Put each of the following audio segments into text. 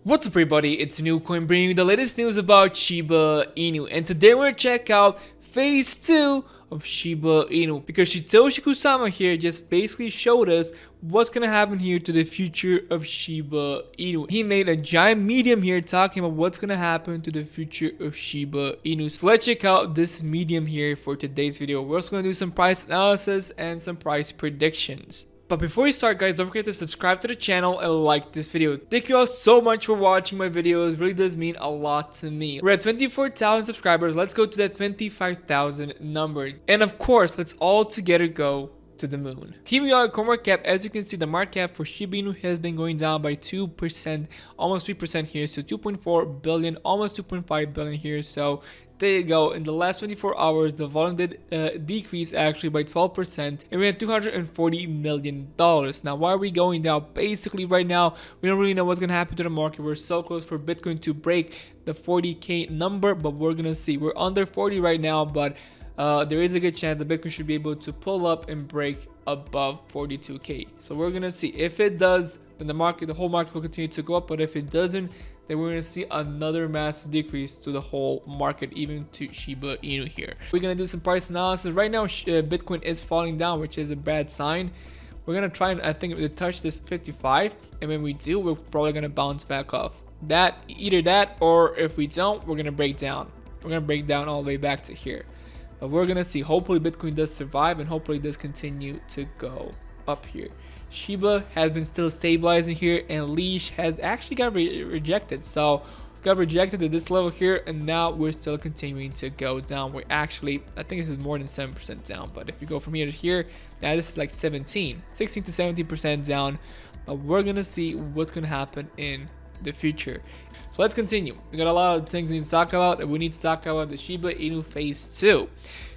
What's up everybody, it's New Coin bringing you the latest news about Shiba Inu, and today we're gonna check out phase 2 of Shiba Inu because Satoshi Kusama here just basically showed us what's gonna happen here to the future of Shiba Inu. He made a giant medium here talking about what's gonna happen to the future of Shiba Inu. So let's check out this medium here for today's video. We're also gonna do some price analysis and some price predictions. But before we start, guys, don't forget to subscribe to the channel and like this video. Thank you all so much for watching my videos. It really does mean a lot to me. We're at 24,000 subscribers. Let's go to that 25,000 number. And of course, let's all together go to the moon. Here we are, market cap. As you can see, the market cap for Shiba Inu has been going down by 2%, almost 3% here. So 2.4 billion, almost 2.5 billion here. So there you go. In the last 24 hours, the volume did decrease actually by 12%, and we had $240 million. Now, why are we going down? Basically, right now, we don't really know what's going to happen to the market. We're so close for Bitcoin to break the 40K number, but we're going to see. We're under 40 right now, but there is a good chance that Bitcoin should be able to pull up and break above 42K. So we're going to see. If it does, then the whole market will continue to go up, but if it doesn't, then we're going to see another massive decrease to the whole market, even to Shiba Inu here. We're going to do some price analysis. Right now, Bitcoin is falling down, which is a bad sign. We're going to try and, I think, to touch this 55. And when we do, we're probably going to bounce back off. Either that, or if we don't, we're going to break down. We're going to break down all the way back to here. But we're going to see. Hopefully, Bitcoin does survive, and hopefully, it does continue to go up here. Shiba has been still stabilizing here, and Leash has actually got rejected. So got rejected at this level here, and now we're still continuing to go down. We're actually, I think this is more than 7% down, but if we go from here to here, now this is like 16 to 17% down. But we're gonna see what's gonna happen in the future. So let's continue. We got a lot of things we need to talk about, and we need to talk about the Shiba Inu phase 2.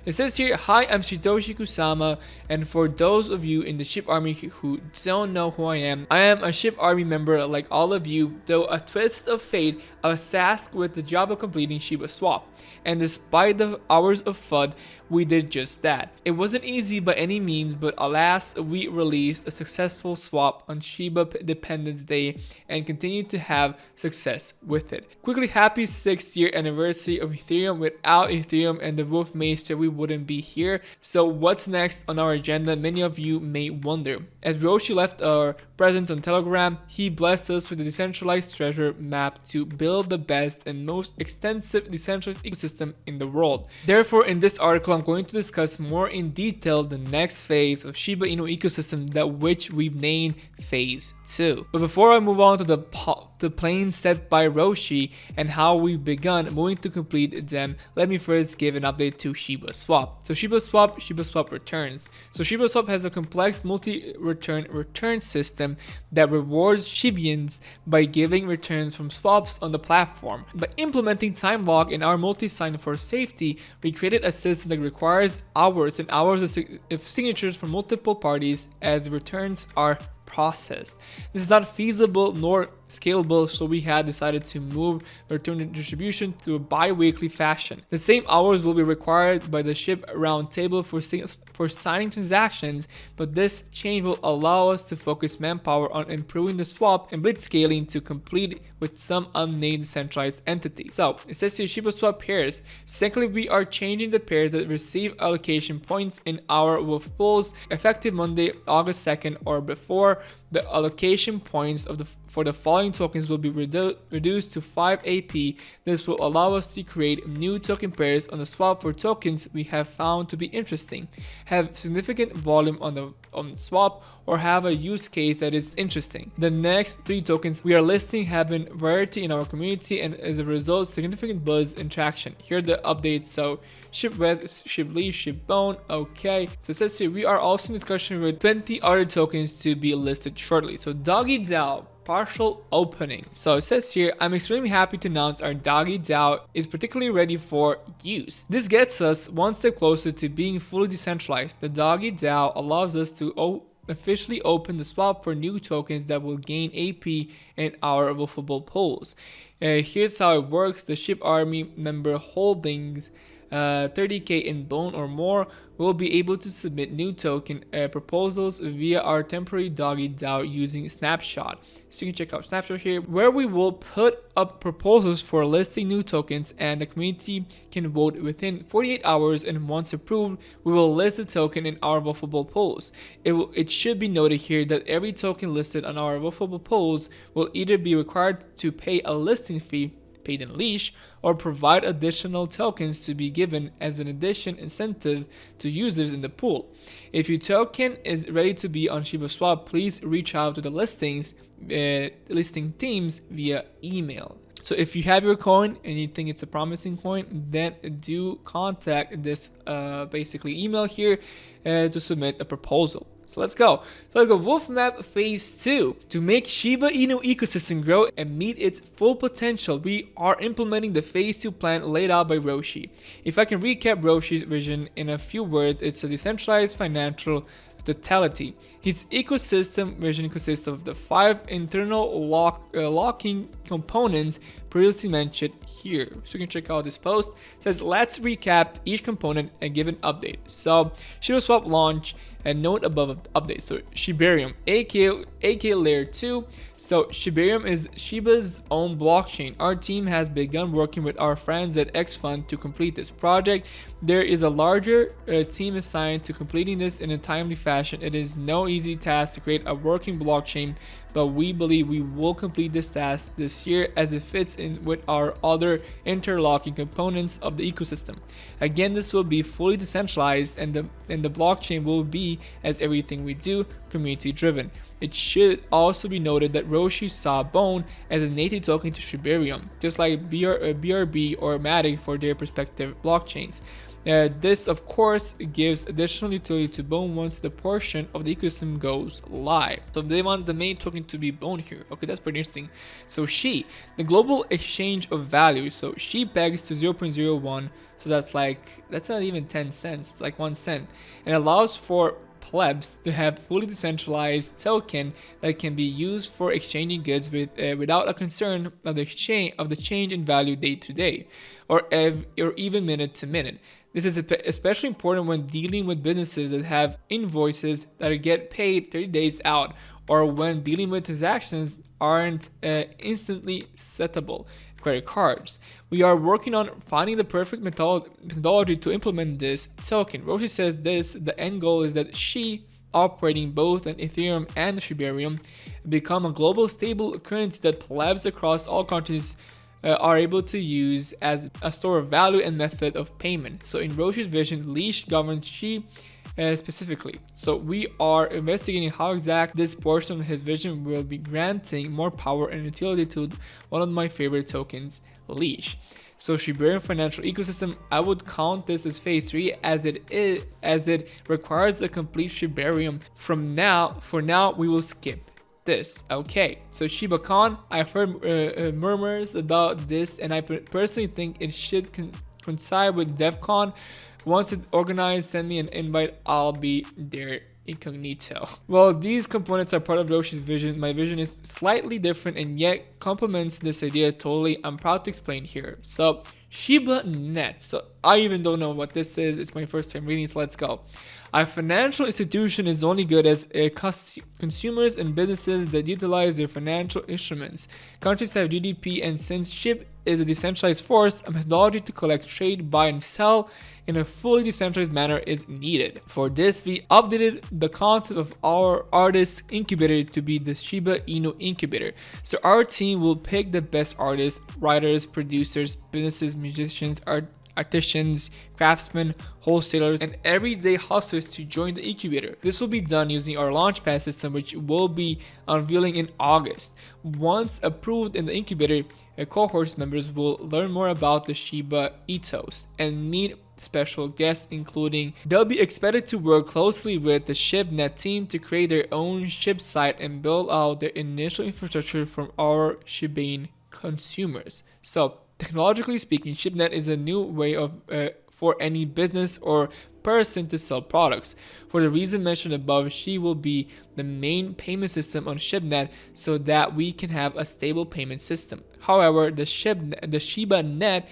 It says here, hi, I'm Satoshi Kusama, and for those of you in the SHIB army who don't know who I am a SHIB army member like all of you, though a twist of fate, I was tasked with the job of completing shibaswap. And despite the hours of FUD, we did just that. It wasn't easy by any means, but alas, we released a successful swap on Shiba Independence Day and continued to have success with it. Quickly, happy 6th year anniversary of Ethereum. Without Ethereum and the Wolf Maester, we wouldn't be here. So what's next on our agenda? Many of you may wonder. As Roshi left our presence on Telegram, he blessed us with a decentralized treasure map to build the best and most extensive decentralized ecosystem in the world. Therefore, in this article, I'm going to discuss more in detail the next phase of Shiba Inu ecosystem, that which we've named phase 2. But before I move on to the plane set by Roshi and how we've begun moving to complete them, let me first give an update to shibaswap. So shibaswap returns. So shibaswap has a complex return system that rewards Shibians by giving returns from swaps on the platform. By implementing time lock in our multi-sign for safety, we created a system that requires hours and hours of signatures from multiple parties as returns are processed. This is not feasible nor scalable, so we had decided to move return distribution to a bi-weekly fashion. The same hours will be required by the SHIB roundtable for signing transactions, but this change will allow us to focus manpower on improving the swap and blitzscaling to complete with some unnamed decentralized entity. So it says here shibaswap pairs. Secondly, we are changing the pairs that receive allocation points in our wolf pools effective Monday, August 2nd or before. The allocation points for the following tokens will be reduced to 5 AP. This will allow us to create new token pairs on the swap for tokens we have found to be interesting, have significant volume on the swap, or have a use case that is interesting. The next 3 tokens we are listing have been variety in our community, and as a result, significant buzz and traction. Here are the updates. So ShibWeb, ShibLeaf, ShibBone. Okay. So it says here we are also in discussion with 20 other tokens to be listed shortly. So Doggy DAO partial opening. So it says here, I'm extremely happy to announce our Doggy DAO is particularly ready for use. This gets us one step closer to being fully decentralized. The Doggy DAO allows us to officially open the swap for new tokens that will gain AP in our wolfable pools. Here's how it works. The SHIB army member holdings 30k in bone or more, we'll be able to submit new token proposals via our temporary Doggy DAO using Snapshot. So you can check out Snapshot here, where we will put up proposals for listing new tokens, and the community can vote within 48 hours, and once approved, we will list the token in our voteable polls. It should be noted here that every token listed on our voteable polls will either be required to pay a listing fee paid in leash, or provide additional tokens to be given as an addition incentive to users in the pool. If your token is ready to be on shibaswap, please reach out to the listing teams via email. So if you have your coin and you think it's a promising coin, then do contact this basically email here to submit a proposal. So let's go. Wolf Map Phase 2. To make Shiba Inu ecosystem grow and meet its full potential, we are implementing the Phase 2 plan laid out by Roshi. If I can recap Roshi's vision in a few words, it's a decentralized financial totality. His ecosystem vision consists of the 5 internal locking components previously mentioned here. So you can check out this post. It says, let's recap each component and give an update. So shibaswap launch and note above update. So Shibarium, aka layer 2. So Shibarium is Shiba's own blockchain. Our team has begun working with our friends at X Fund to complete this project. There is a larger team assigned to completing this in a timely fashion. It is no easy task to create a working blockchain, but we believe we will complete this task this year as it fits in with our other interlocking components of the ecosystem. Again, this will be fully decentralized, and the blockchain will be, as everything we do, community driven. It should also be noted that Roshi saw Bone as a native token to Shibarium, just like BRB or Matic for their respective blockchains. This of course gives additional utility to Bone once the portion of the ecosystem goes live. So they want the main token to be Bone here. Okay, that's pretty interesting. So Shi, the global exchange of value. So Shi pegs to 0.01, so that's not even 10 cents, it's like 1 cent, and allows for plebs to have fully decentralized token that can be used for exchanging goods without a concern of the change in value day to day, or even minute to minute. This is especially important when dealing with businesses that have invoices that get paid 30 days out, or when dealing with transactions aren't instantly settable, credit cards. We are working on finding the perfect methodology to implement this token. Roshi says the end goal is that Shi, operating both on Ethereum and Shibarium, become a global stable currency that plebs across all countries are able to use as a store of value and method of payment. So in Roshi's vision, leash governs Shi specifically. So we are investigating how exact this portion of his vision will be granting more power and utility to one of my favorite tokens, leash. So Shibarium financial ecosystem, I would count this as phase 3 as it requires a complete Shibarium. For now we will skip this. Okay, so ShibaCon, I've heard murmurs about this, and I personally think it should coincide with DevCon. Once it's organized, send me an invite, I'll be there incognito. Well, these components are part of Roshi's vision. My vision is slightly different and yet complements this idea totally. I'm proud to explain here. So Shiba Net. So I even don't know what this is. It's my first time reading, so let's go. A financial institution is only good as consumers and businesses that utilize their financial instruments. Countries have GDP, and since SHIB is a decentralized force, a methodology to collect, trade, buy, and sell in a fully decentralized manner is needed. For this, we updated the concept of our artist incubator to be the Shiba Inu Incubator. So our team will pick the best artists, writers, producers, businesses, musicians, artisans, craftsmen, wholesalers, and everyday hustlers to join the incubator. This will be done using our launchpad system, which will be unveiling in August. Once approved in the incubator, cohort members will learn more about the Shiba ethos and meet special guests, including they'll be expected to work closely with the Shiba Net team to create their own SHIB site and build out their initial infrastructure from our Shibane consumers. So technologically speaking, Shiba Net is a new way of for any business or person to sell products. For the reason mentioned above, Shi will be the main payment system on Shiba Net so that we can have a stable payment system. However, the Shiba Net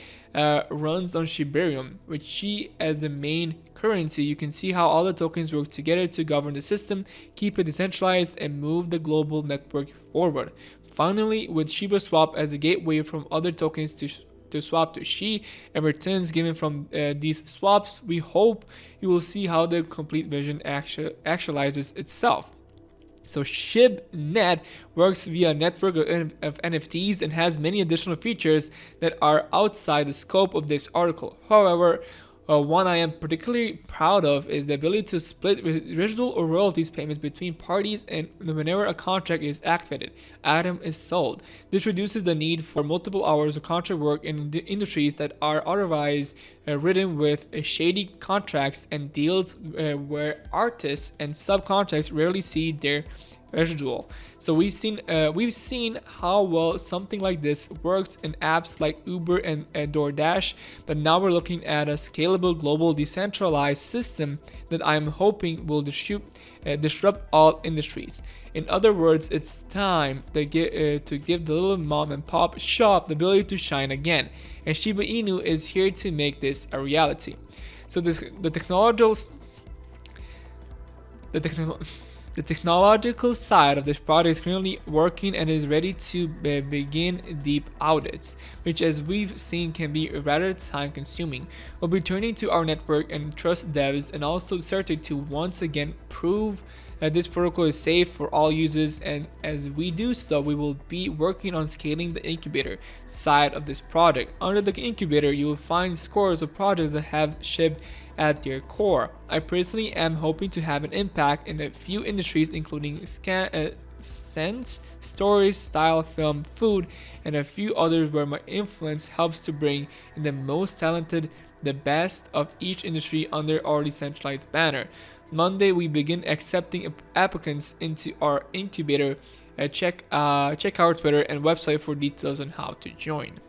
runs on Shibarium, with Shi as the main currency. You can see how all the tokens work together to govern the system, keep it decentralized, and move the global network forward. Finally, with shibaswap as a gateway from other tokens to swap to Shi and returns given from these swaps, we hope you will see how the complete vision actualizes itself. So Shiba Net works via a network of NFTs and has many additional features that are outside the scope of this article. However, one I am particularly proud of is the ability to split residual or royalties payments between parties, and whenever a contract is activated, item is sold. This reduces the need for multiple hours of contract work in industries that are otherwise ridden with shady contracts and deals where artists and subcontracts rarely see their residual. So we've seen how well something like this works in apps like Uber and DoorDash, but now we're looking at a scalable, global, decentralized system that I'm hoping will disrupt all industries. In other words, it's time to give the little mom and pop shop the ability to shine again, and Shiba Inu is here to make this a reality. So the technological side of this project is currently working and is ready to begin deep audits, which, as we've seen, can be rather time consuming. We'll be turning to our network and trust devs and also certain to once again prove that this protocol is safe for all users, and as we do so, we will be working on scaling the incubator side of this project. Under the incubator, you will find scores of projects that have SHIB at their core. I personally am hoping to have an impact in a few industries, including scents, stories, style, film, food, and a few others where my influence helps to bring in the most talented, the best of each industry under our decentralized banner. Monday, we begin accepting applicants into our incubator. Check our Twitter and website for details on how to join.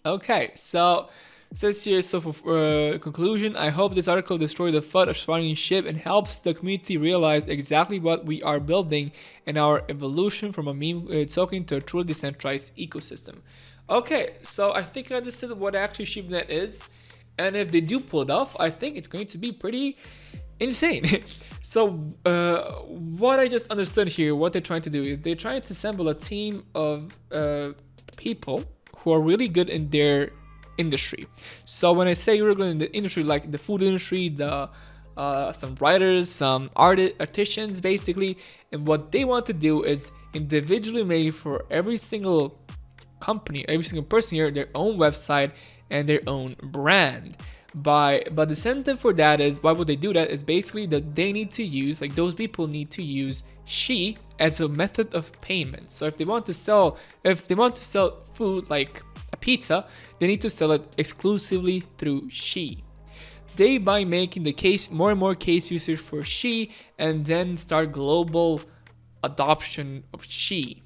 Okay, so says here, so for conclusion, I hope this article destroys the FUD of starting SHIB and helps the community realize exactly what we are building in our evolution from a meme token to a truly decentralized ecosystem. Okay, so I think I understood what actually ShibNet is, and if they do pull it off, I think it's going to be pretty insane. So what I just understood here, what they're trying to do is they're trying to assemble a team of people who are really good in their industry. So when I say you're good in the industry, like the food industry, the some writers, some artisans basically, and what they want to do is individually make for every single company, every single person here, their own website and their own brand. But the incentive for that is, why would they do that, is basically that they need to use, like those people need to use Shi as a method of payment. So if they want to sell food like a pizza, they need to sell it exclusively through Shi. They, by making the case more and more case usage for Shi, and then start global adoption of Shi.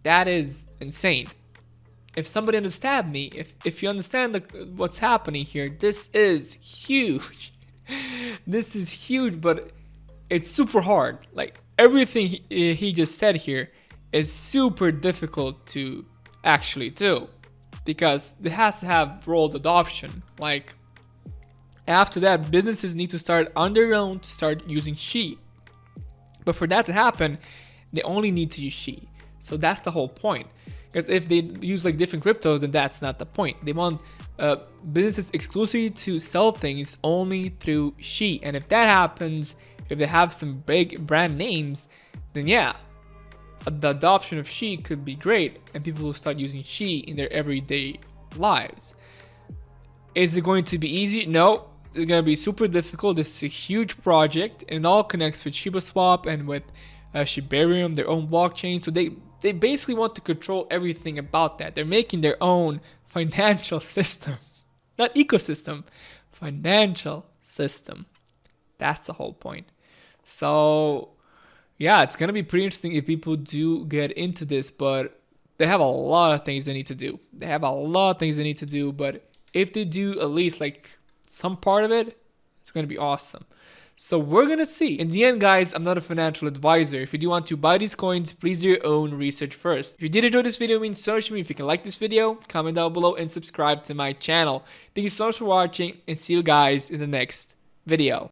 That is insane. If somebody understand me, if you understand what's happening here, this is huge. This is huge, but it's super hard. Like everything he just said here is super difficult to actually do, because it has to have world adoption. Like after that, businesses need to start on their own to start using Shi. But for that to happen, they only need to use Shi. So that's the whole point. Because if they use like different cryptos, then that's not the point. They want businesses exclusively to sell things only through Shi. And if that happens, if they have some big brand names, then yeah, the adoption of Shi could be great, and people will start using Shi in their everyday lives. Is it going to be easy? No, it's going to be super difficult. This is a huge project, and it all connects with shibaswap and with Shibarium, their own blockchain. So they basically want to control everything about that. They're making their own financial system, not ecosystem, financial system. That's the whole point. So yeah, it's gonna be pretty interesting if people do get into this, but they have a lot of things they need to do. But if they do at least like some part of it, it's gonna be awesome. So we're gonna see. In the end, guys, I'm not a financial advisor. If you do want to buy these coins, please do your own research first. If you did enjoy this video, it means so much to me. If you can like this video, comment down below and subscribe to my channel. Thank you so much for watching, and see you guys in the next video.